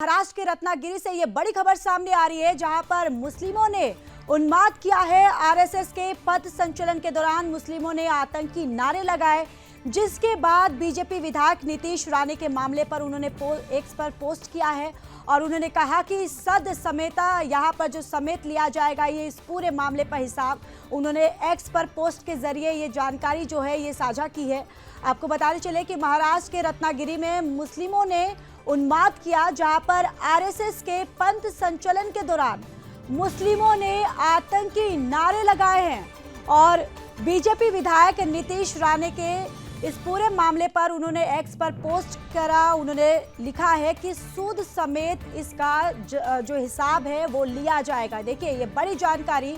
महाराष्ट्र के रत्नागिरी से ये बड़ी खबर सामने आ रही है, जहां पर मुस्लिमों ने उन्माद किया है। आरएसएस के पथ संचलन के दौरान मुस्लिमों ने आतंकी नारे लगाए, जिसके बाद बीजेपी विधायक नीतीश राणे के मामले पर उन्होंने एक्स पर पोस्ट किया है और उन्होंने कहा कि सद समेता यहाँ पर जो समेत लिया जाएगा, ये इस पूरे मामले पर हिसाब। उन्होंने एक्स पर पोस्ट के जरिए ये जानकारी जो है ये साझा की है। आपको बताते चले कि महाराष्ट्र के रत्नागिरी में मुस्लिमों ने उन्माद किया, जहां पर आरएसएस के पंथ संचलन के दौरान मुस्लिमों ने आतंकी नारे लगाए हैं और बीजेपी विधायक नीतीश राणे के इस पूरे मामले पर उन्होंने एक्स पर पोस्ट करा। उन्होंने लिखा है कि सूद समेत इसका जो हिसाब है वो लिया जाएगा। देखिए, ये बड़ी जानकारी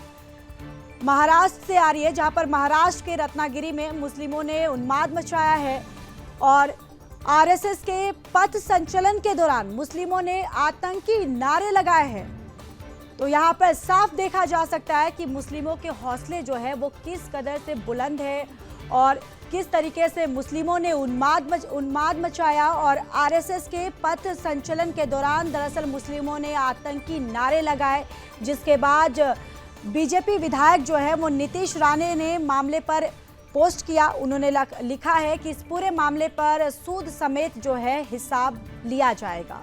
महाराष्ट्र से आ रही है, जहां पर महाराष्ट्र के रत्नागिरी में मुस्लिमों ने उन्माद मचाया है और आरएसएस के पथ संचलन के दौरान मुस्लिमों ने आतंकी नारे लगाए हैं। तो यहाँ पर साफ देखा जा सकता है कि मुस्लिमों के हौसले जो है वो किस कदर से बुलंद है और किस तरीके से मुस्लिमों ने उन्माद मचाया। और आरएसएस के पथ संचलन के दौरान दरअसल मुस्लिमों ने आतंकी नारे लगाए, जिसके बाद बीजेपी विधायक जो है वो नीतीश राणे ने मामले पर पोस्ट किया। उन्होंने लिखा है कि इस पूरे मामले पर सूद समेत जो है हिसाब लिया जाएगा।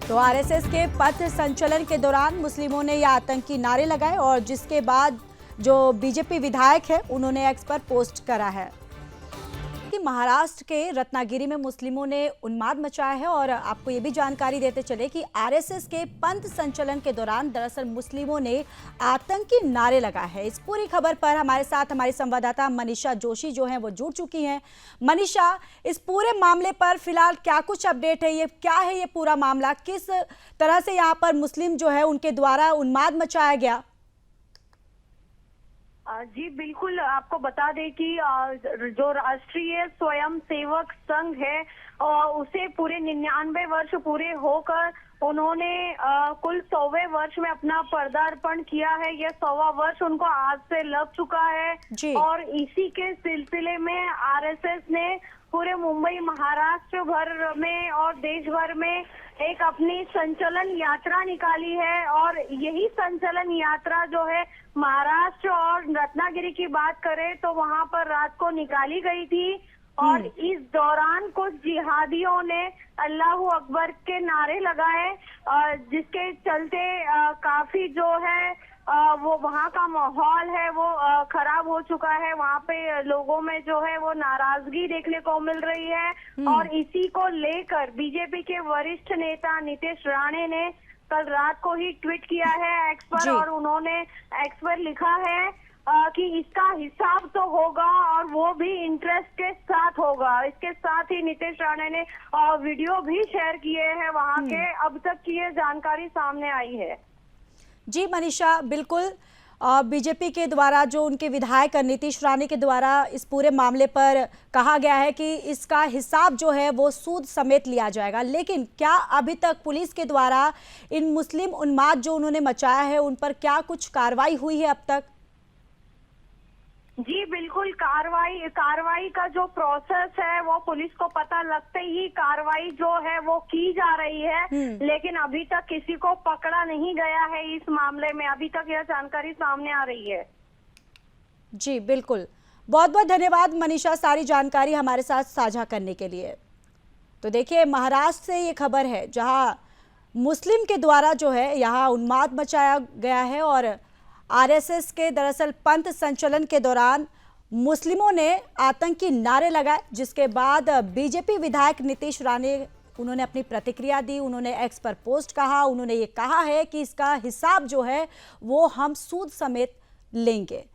तो आरएसएस के पथ संचलन के दौरान मुस्लिमों ने ये आतंकी नारे लगाए और जिसके बाद जो बीजेपी विधायक है उन्होंने एक्स पर पोस्ट करा है कि महाराष्ट्र के रत्नागिरी में मुस्लिमों ने उन्माद मचाया है। और आपको ये भी जानकारी देते चले कि आरएसएस के पंथ संचलन के दौरान दरअसल मुस्लिमों ने आतंकी नारे लगाए हैं। इस पूरी खबर पर हमारे साथ हमारी संवाददाता मनीषा जोशी जो हैं वो जुड़ चुकी हैं। मनीषा, इस पूरे मामले पर फिलहाल क्या कुछ अपडेट है? ये क्या है ये पूरा मामला? किस तरह से यहाँ पर मुस्लिम जो है उनके द्वारा उन्माद मचाया गया? जी बिल्कुल, आपको बता दें कि जो राष्ट्रीय स्वयं सेवक संघ है उसे पूरे 99 वर्ष पूरे होकर उन्होंने कुल 100वें वर्ष में अपना पदार्पण किया है। यह 100वां वर्ष उनको आज से लग चुका है और इसी के सिलसिले में आरएसएस ने पूरे मुंबई, महाराष्ट्र भर में और देश भर में एक अपनी संचलन यात्रा निकाली है। और यही संचलन यात्रा जो है महाराष्ट्र और रत्नागिरी की बात करें तो वहां पर रात को निकाली गई थी और इस दौरान कुछ जिहादियों ने अल्लाहू अकबर के नारे लगाए, जिसके चलते काफी जो है वो वहाँ का माहौल है वो खराब हो चुका है। वहाँ पे लोगों में जो है वो नाराजगी देखने को मिल रही है और इसी को लेकर बीजेपी के वरिष्ठ नेता नीतीश राणे ने कल रात को ही ट्वीट किया है एक्स पर और उन्होंने एक्स पर लिखा है कि इसका हिसाब तो होगा और वो भी इंटरेस्ट के साथ होगा। इसके साथ ही नीतीश राणे ने वीडियो भी शेयर किए हैं वहाँ के। अब तक की ये जानकारी सामने आई है। जी मनीषा, बिल्कुल बीजेपी के द्वारा जो उनके विधायक नीतीश राणे के द्वारा इस पूरे मामले पर कहा गया है कि इसका हिसाब जो है वो सूद समेत लिया जाएगा, लेकिन क्या अभी तक पुलिस के द्वारा इन मुस्लिम उन्माद जो उन्होंने मचाया है उन पर क्या कुछ कार्रवाई हुई है अब तक? जी बिल्कुल, कार्रवाई का जो प्रोसेस है वो पुलिस को पता लगते ही कार्रवाई जो है वो की जा रही है, लेकिन अभी तक किसी को पकड़ा नहीं गया है इस मामले में। अभी तक यह जानकारी सामने आ रही है। जी बिल्कुल, बहुत बहुत धन्यवाद मनीषा सारी जानकारी हमारे साथ साझा करने के लिए। तो देखिए, महाराष्ट्र से ये खबर है जहां मुस्लिम के द्वारा जो है यहाँ उन्माद मचाया गया है और आरएसएस के दरअसल पंथ संचलन के दौरान मुस्लिमों ने आतंकी नारे लगाए, जिसके बाद बीजेपी विधायक नीतीश राणे उन्होंने अपनी प्रतिक्रिया दी। उन्होंने एक्स पर पोस्ट कहा, उन्होंने ये कहा है कि इसका हिसाब जो है वो हम सूद समेत लेंगे।